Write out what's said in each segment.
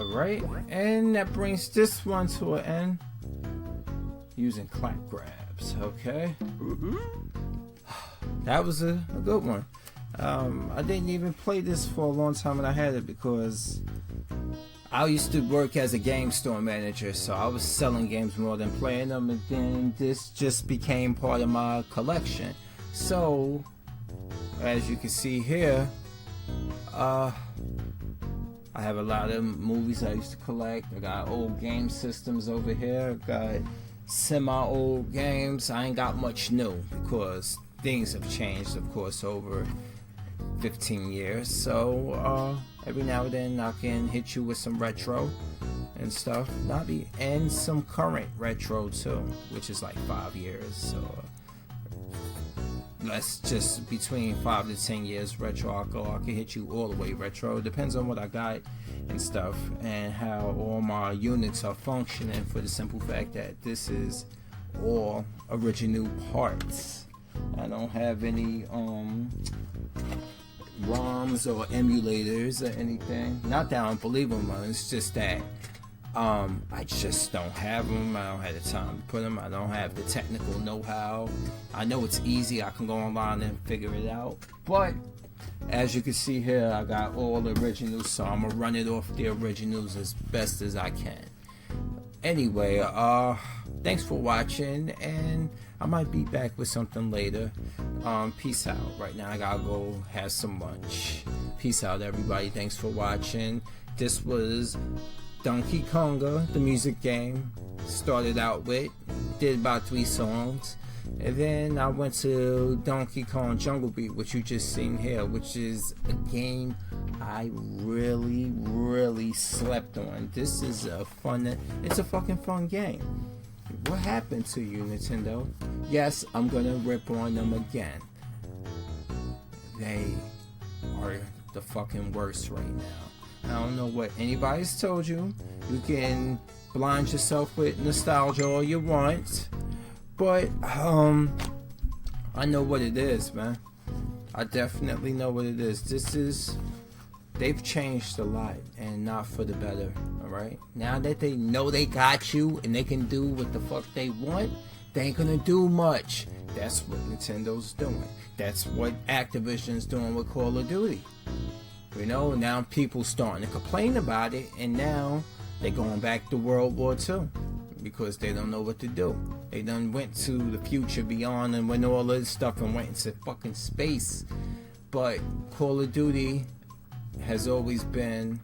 Alright, and that brings this one to an end using clap grabs, okay? That was a good one. I didn't even play this for a long time when I had it because I used to work as a game store manager, so I was selling games more than playing them, and then this just became part of my collection. So, as you can see here, I have a lot of movies I used to collect. I got old game systems over here. I got semi-old games. I ain't got much new because things have changed, of course, over 15 years. So every now and then I can hit you with some retro and stuff, and some current retro too, which is like 5 years. So let's just between 5 to 10 years retro. I can hit you all the way retro. Depends on what I got and stuff and how all my units are functioning, for the simple fact that this is all original parts. I don't have any ROMs or emulators or anything. Not that I don't believe them, it's just that I just don't have them. I don't have the time to put them. I don't have the technical know-how. I know it's easy. I can go online and figure it out. But as you can see here, I got all the originals, so I'm gonna run it off the originals as best as I can. Anyway, thanks for watching, and I might be back with something later. Peace out. Right now I gotta go have some lunch. Peace out, everybody. Thanks for watching. This was Donkey Konga, the music game. Started out with, did about 3 songs, and then I went to Donkey Kong Jungle Beat, which you just seen here, which is a game I really slept on. This is it's a fucking fun game. What happened to you, Nintendo? Yes, I'm gonna rip on them again. They are the fucking worst right now. I don't know what anybody's told you. You can blind yourself with nostalgia all you want, but I know what it is, man. I definitely know what it is. They've changed a lot, and not for the better. Alright? Now that they know they got you and they can do what the fuck they want, they ain't gonna do much. That's what Nintendo's doing. That's what Activision's doing with Call of Duty. You know, now people starting to complain about it, and now they're going back to World War II because they don't know what to do. They done went to the future beyond and went all this stuff and went into fucking space. But Call of Duty has always been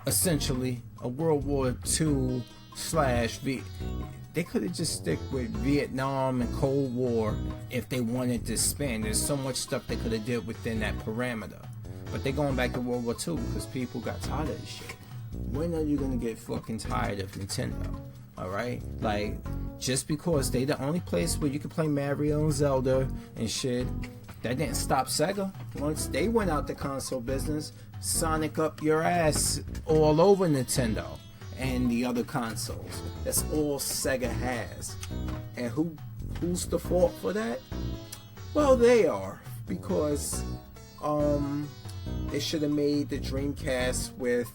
essentially a World War II / they could have just stick with Vietnam and Cold War if they wanted to spend. There's so much stuff they could have did within that parameter. But they're going back to World War II because people got tired of this shit. When are you gonna get fucking tired of Nintendo? Alright? Like, just because they the only place where you can play Mario and Zelda and shit, that didn't stop Sega. Once they went out the console business, Sonic up your ass all over Nintendo and the other consoles. That's all Sega has. And who's the fault for that? Well, they are, because they should have made the Dreamcast with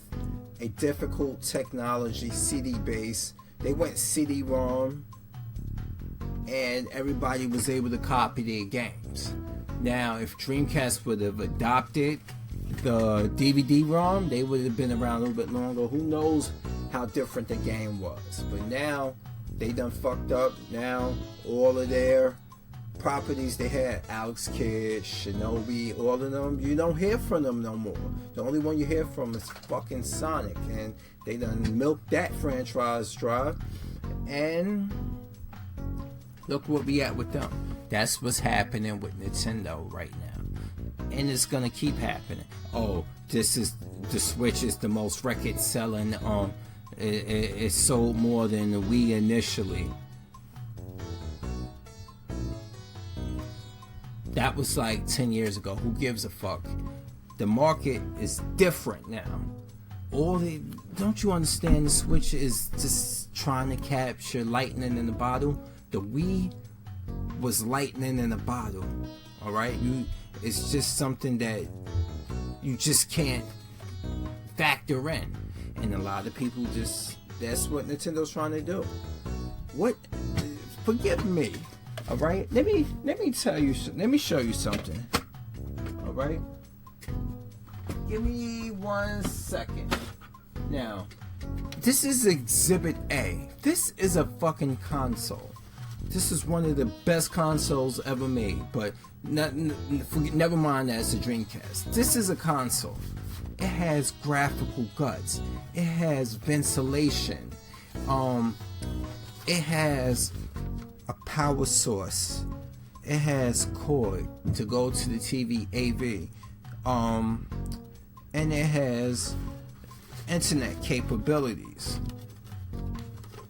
a difficult technology, CD base. They went CD-ROM, and everybody was able to copy their games. Now, if Dreamcast would have adopted the DVD-ROM, they would have been around a little bit longer. Who knows how different the game was? But now, they done fucked up. Now, all of their properties they had, Alex Kidd, Shinobi, all of them, you don't hear from them no more. The only one you hear from is fucking Sonic, and they done milked that franchise dry. And look where we at with them. That's what's happening with Nintendo right now, and it's gonna keep happening. Oh, the Switch is the most record selling. It sold more than the Wii initially. That was like 10 years ago. Who gives a fuck? The market is different now. Don't you understand? The Switch is just trying to capture lightning in the bottle. The Wii was lightning in a bottle. Alright? It's just something that you just can't factor in. And a lot of people just, that's what Nintendo's trying to do. What? Forgive me. All right? Let me tell you, let me show you something. All right? Give me 1 second. Now, this is Exhibit A. This is a fucking console. This is one of the best consoles ever made, but never mind that it's a Dreamcast. This is a console. It has graphical guts. It has ventilation. It has a power source. It has cord to go to the TV AV. And it has internet capabilities.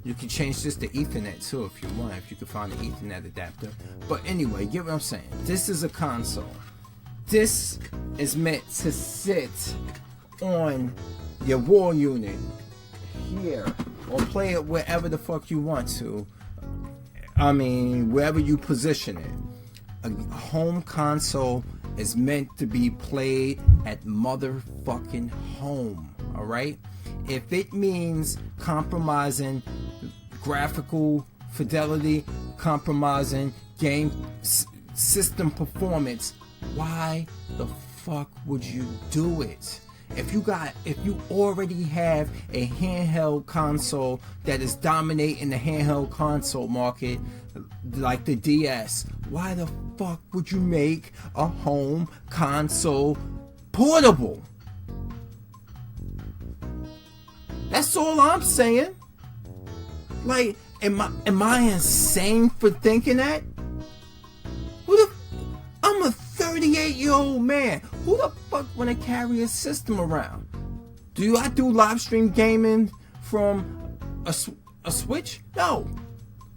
You can change this to Ethernet too if you want, if you can find an Ethernet adapter. But anyway, get what I'm saying. This is a console. This is meant to sit on your wall unit here, or play it wherever the fuck you want to. I mean, wherever you position it. A home console is meant to be played at motherfucking home, alright? If it means compromising graphical fidelity, compromising game system performance, why the fuck would you do it? If you already have a handheld console that is dominating the handheld console market, like the DS, why the fuck would you make a home console portable? That's all I'm saying. Like, am I insane for thinking that? I'm a 38-year-old man. Who the fuck wanna carry a system around? Do I do live stream gaming from a Switch? No.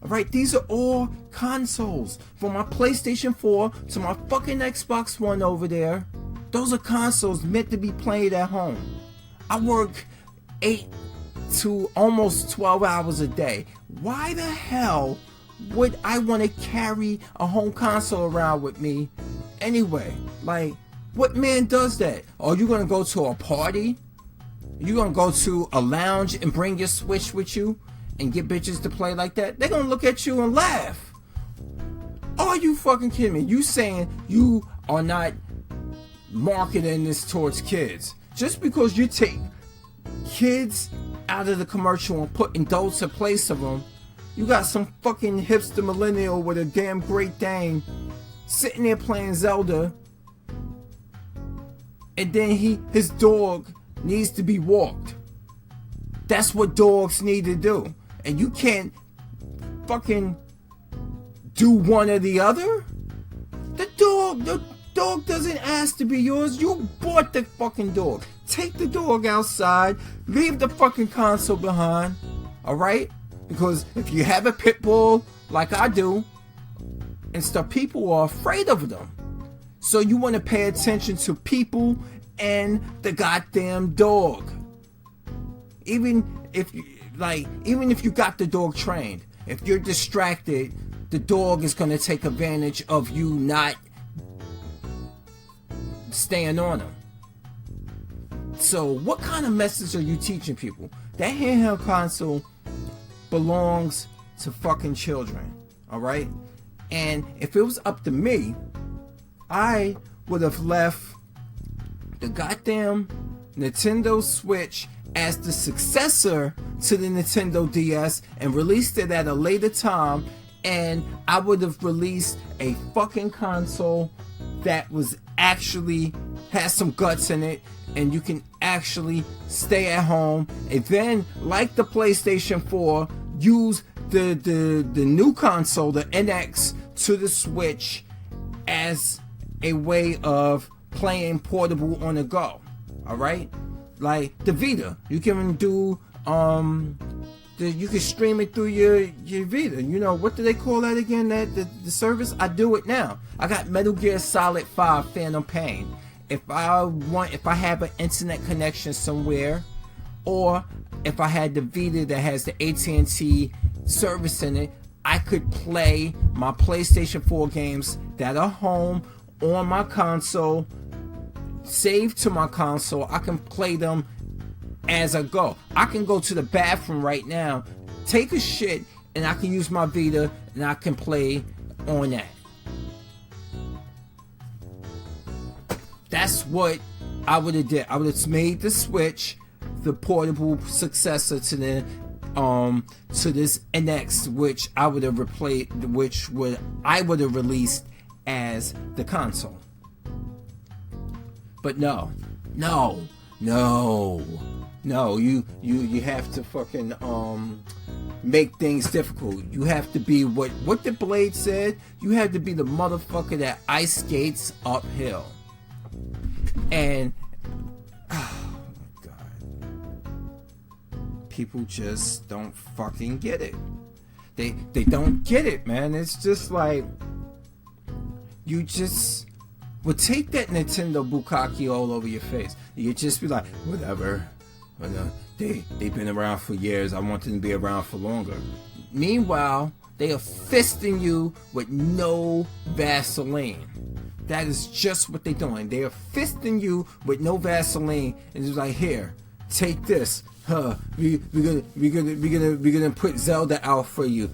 Alright, these are all consoles. From my PlayStation 4 to my fucking Xbox One over there. Those are consoles meant to be played at home. I work 8 to almost 12 hours a day. Why the hell would I want to carry a home console around with me anyway? Like, what man does that? Are you gonna go to a party? You gonna go to a lounge and bring your Switch with you and get bitches to play like that? They're gonna look at you and laugh. Are you fucking kidding me? You saying you are not marketing this towards kids? Just because you take kids out of the commercial and put adults in place of them, you got some fucking hipster millennial with a damn Great Dane sitting there playing Zelda, and then his dog needs to be walked. That's what dogs need to do, and you can't fucking do one or the other. The dog doesn't ask to be yours. You bought the fucking dog. Take the dog outside. Leave the fucking console behind. Alright? Because if you have a pit bull like I do and stuff, people are afraid of them. So you want to pay attention to people and the goddamn dog. Even if you got the dog trained, if you're distracted, the dog is going to take advantage of you not staying on him. So what kind of message are you teaching people? That handheld console belongs to fucking children, alright? And if it was up to me, I would have left the goddamn Nintendo Switch as the successor to the Nintendo DS and released it at a later time, and I would have released a fucking console that was actually has some guts in it, and you can actually stay at home, and then, like the PlayStation 4, use the new console, the NX, to the Switch as a way of playing portable on the go. Alright? Like the Vita. You can do you can stream it through your Vita. You know, what do they call that again? The service? I do it now. I got Metal Gear Solid 5 Phantom Pain. If I have an internet connection somewhere, or if I had the Vita that has the AT&T service in it, I could play my PlayStation 4 games that are home on my console, save to my console. I can play them as I go. I can go to the bathroom right now, take a shit, and I can use my Vita and I can play on that. That's what I would have did. I would have made the Switch the portable successor to the to this NX, which I would have replaced, I would have released as the console. But no, you have to fucking make things difficult. You have to be what the Blade said. You have to be the motherfucker that ice skates uphill. And oh my god, people just don't fucking get it. They don't get it, man. It's just like you just would take that Nintendo bukkake all over your face. You'd just be like, whatever. They've been around for years. I want them to be around for longer. Meanwhile, they are fisting you with no Vaseline. That is just what they're doing. They are fisting you with no Vaseline, and it's like, here, take this. We're gonna put Zelda out for you.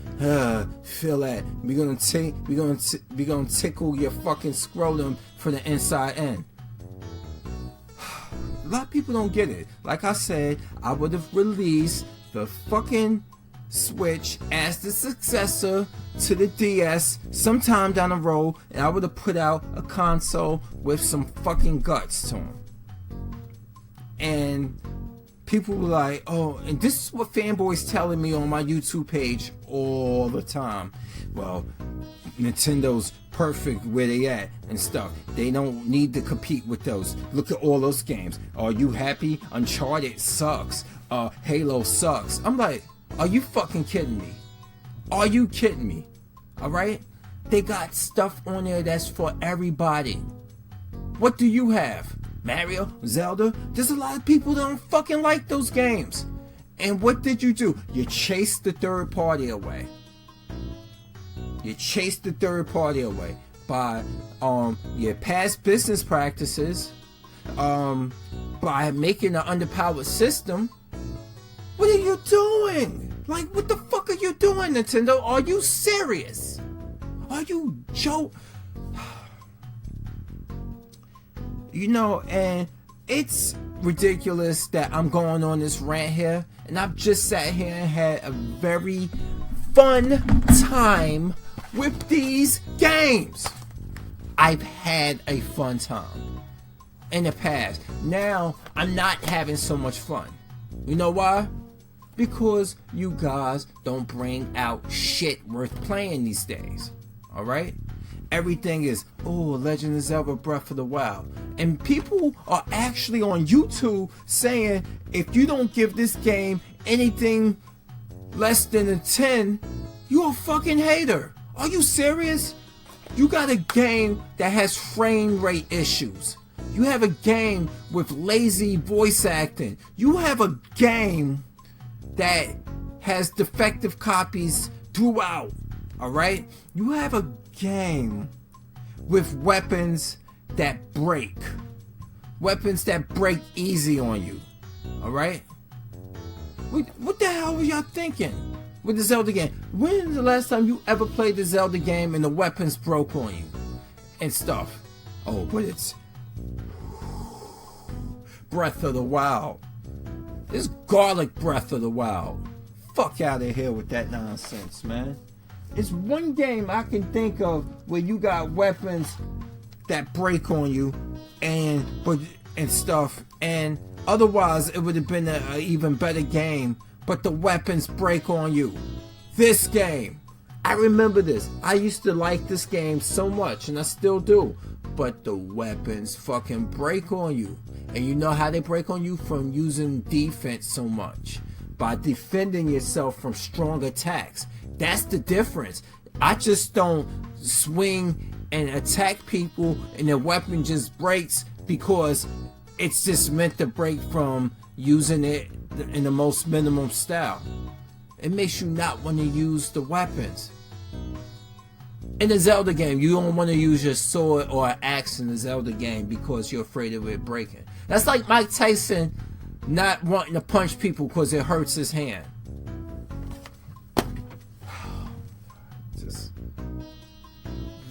Feel that. We're gonna tickle your fucking scrotum from the inside in. A lot of people don't get it. Like I said, I would have released the fucking Switch as the successor to the DS sometime down the road, and I would have put out a console with some fucking guts to them. And people were like, oh, and this is what fanboys telling me on my YouTube page all the time. Well, Nintendo's perfect where they at and stuff. They don't need to compete with those. Look at all those games. Are you happy? Uncharted sucks. Halo sucks. I'm like, are you fucking kidding me? Are you kidding me? Alright? They got stuff on there that's for everybody. What do you have? Mario? Zelda? There's a lot of people that don't fucking like those games. And what did you do? You chased the third party away. You chased the third party away by your past business practices, by making an underpowered system. What are you doing? Like, what the fuck are you doing, Nintendo? Are you serious? Are you joke? You know, and it's ridiculous that I'm going on this rant here, and I've just sat here and had a very fun time with these games. I've had a fun time in the past. Now, I'm not having so much fun. You know why? Because you guys don't bring out shit worth playing these days. Alright? Everything is, oh, Legend of Zelda Breath of the Wild. And people are actually on YouTube saying, if you don't give this game anything less than a 10, you're a fucking hater. Are you serious? You got a game that has frame rate issues. You have a game with lazy voice acting. You have a game that has defective copies throughout. Alright? You have a game with weapons that break. Weapons that break easy on you. Alright? What the hell were y'all thinking with the Zelda game? When is the last time you ever played the Zelda game and the weapons broke on you? And stuff. Oh, but it's Breath of the Wild. It's garlic Breath of the Wild. Fuck out of here with that nonsense, man. It's one game I can think of where you got weapons that break on you and stuff, and otherwise it would have been an even better game, but the weapons break on you. This game, I remember this. I used to like this game so much, and I still do, but the weapons fucking break on you. And you know how they break on you? From using defense so much. By defending yourself from strong attacks. That's the difference. I just don't swing and attack people and their weapon just breaks because it's just meant to break from using it in the most minimum style. It makes you not want to use the weapons. In the Zelda game, you don't want to use your sword or an axe in the Zelda game because you're afraid of it breaking. That's like Mike Tyson not wanting to punch people because it hurts his hand. Just,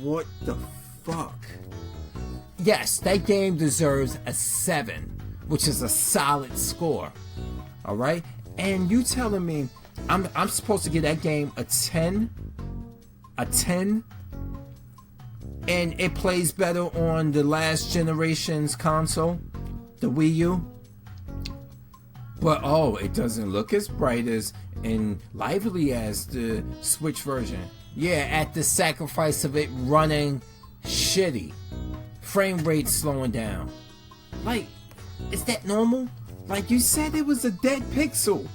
what the fuck? Yes, that game deserves a 7, which is a solid score. All right, and you telling me I'm supposed to give that game a 10? A 10? And it plays better on the last generation's console, the Wii U? But oh, it doesn't look as bright as and lively as the Switch version. Yeah, at the sacrifice of it running shitty. Frame rate slowing down. Like, is that normal? Like, you said it was a dead pixel.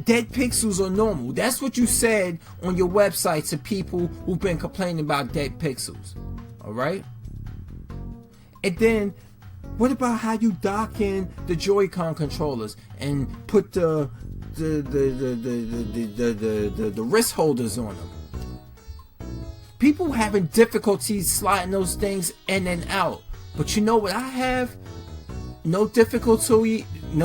Dead pixels are normal. That's what you said on your website to people who've been complaining about dead pixels. Alright? And then, what about how you dock in the Joy-Con controllers and put the wrist holders on them? People having difficulties sliding those things in and out. But you know what I have no difficulty in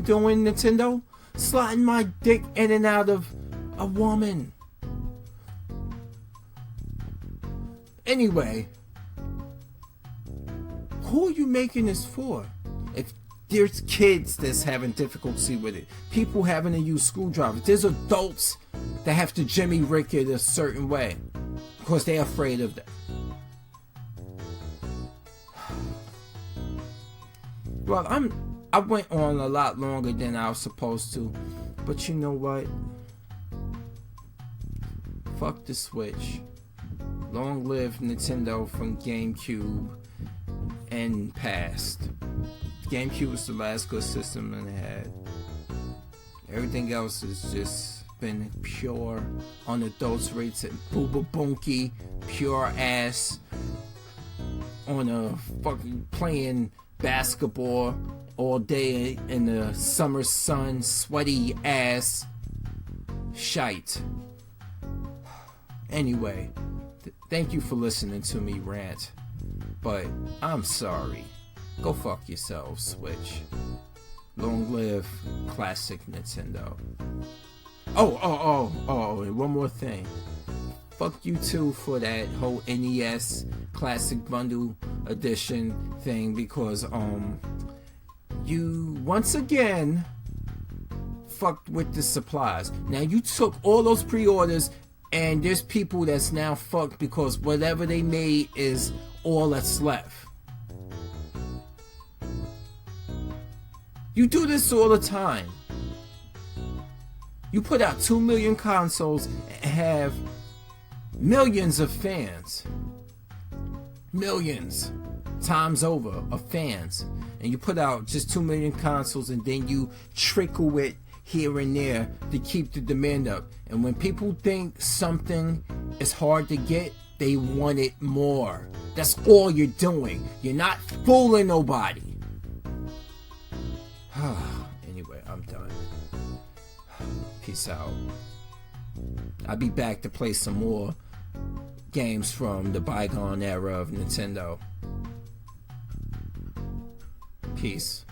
doing, Nintendo? Sliding my dick in and out of a woman. Anyway, who are you making this for? If there's kids that's having difficulty with it, people having to use screwdrivers, there's adults that have to Jimmy Rick it a certain way because they're afraid of that. Well, I went on a lot longer than I was supposed to, but you know what? Fuck the Switch. Long live Nintendo from GameCube and past. GameCube was the last good system it had. Everything else has just been pure unadulterated, booba bonky, pure ass on a fucking playing basketball all day in the summer sun, sweaty ass shite. Anyway, thank you for listening to me rant, but I'm sorry. Go fuck yourself, Switch. Long live classic Nintendo. And one more thing. Fuck you too for that whole NES Classic Bundle Edition thing, because you once again fucked with the supplies. Now you took all those pre-orders and there's people that's now fucked because whatever they made is all that's left. You do this all the time. You put out 2 million consoles and have millions of fans. Millions times over of fans. And you put out just 2 million consoles and then you trickle it here and there to keep the demand up. And when people think something is hard to get, they want it more. That's all you're doing. You're not fooling nobody. Anyway, I'm done. Peace out. I'll be back to play some more games from the bygone era of Nintendo. Peace.